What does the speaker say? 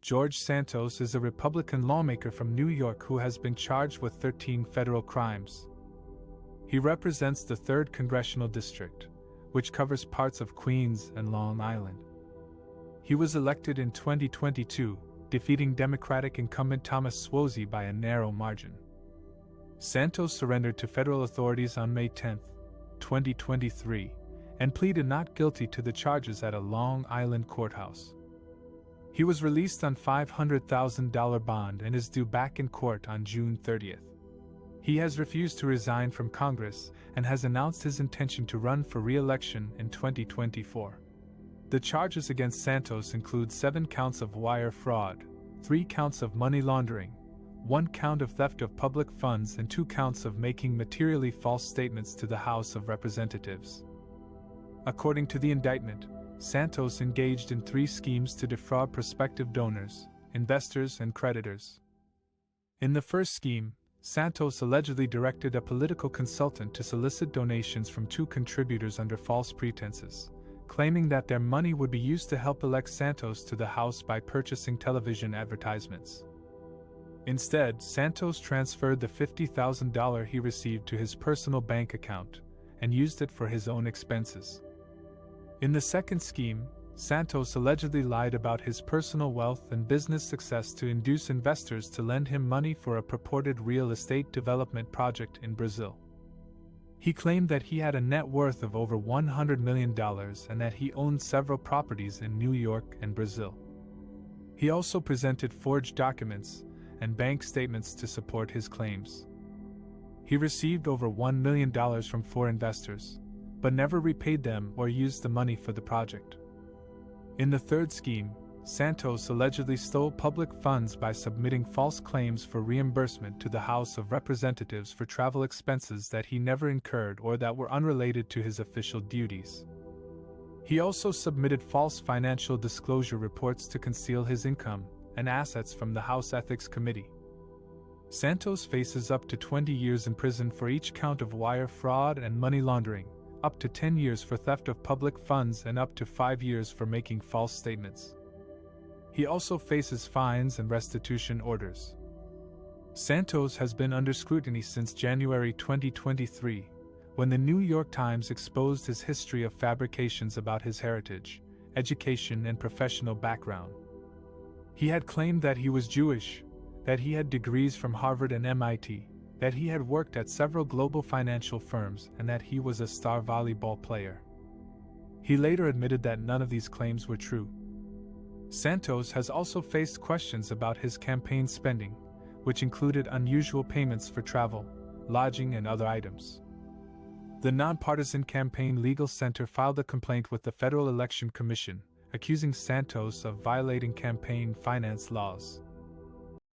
George Santos is a Republican lawmaker from New York who has been charged with 13 federal crimes. He represents the 3rd Congressional District, which covers parts of Queens and Long Island. He was elected in 2022, defeating Democratic incumbent Thomas Suozzi by a narrow margin. Santos surrendered to federal authorities on May 10, 2023, and pleaded not guilty to the charges at a Long Island courthouse. He was released on $500,000 bond and is due back in court on June 30th. He has refused to resign from Congress and has announced his intention to run for re-election in 2024. The charges against Santos include 7 counts of wire fraud, 3 counts of money laundering, 1 count of theft of public funds and 2 counts of making materially false statements to the House of Representatives. According to the indictment, Santos engaged in 3 schemes to defraud prospective donors, investors, and creditors. In the first scheme, Santos allegedly directed a political consultant to solicit donations from 2 contributors under false pretenses, claiming that their money would be used to help elect Santos to the House by purchasing television advertisements. Instead, Santos transferred the $50,000 he received to his personal bank account and used it for his own expenses. In the second scheme, Santos allegedly lied about his personal wealth and business success to induce investors to lend him money for a purported real estate development project in Brazil. He claimed that he had a net worth of over $100 million and that he owned several properties in New York and Brazil. He also presented forged documents and bank statements to support his claims. He received over $1 million from 4 investors, but never repaid them or used the money for the project. In the third scheme, Santos allegedly stole public funds by submitting false claims for reimbursement to the House of Representatives for travel expenses that he never incurred or that were unrelated to his official duties. He also submitted false financial disclosure reports to conceal his income and assets from the House Ethics Committee. Santos faces up to 20 years in prison for each count of wire fraud and money laundering, up to 10 years for theft of public funds, and up to 5 years for making false statements. He also faces fines and restitution orders. Santos has been under scrutiny since January 2023, when the New York Times exposed his history of fabrications about his heritage, education, and professional background. He had claimed that he was Jewish, that he had degrees from Harvard and MIT, that he had worked at several global financial firms, and that he was a star volleyball player. He later admitted that none of these claims were true. Santos has also faced questions about his campaign spending, which included unusual payments for travel, lodging, and other items. The Nonpartisan Campaign Legal Center filed a complaint with the Federal Election Commission, accusing Santos of violating campaign finance laws.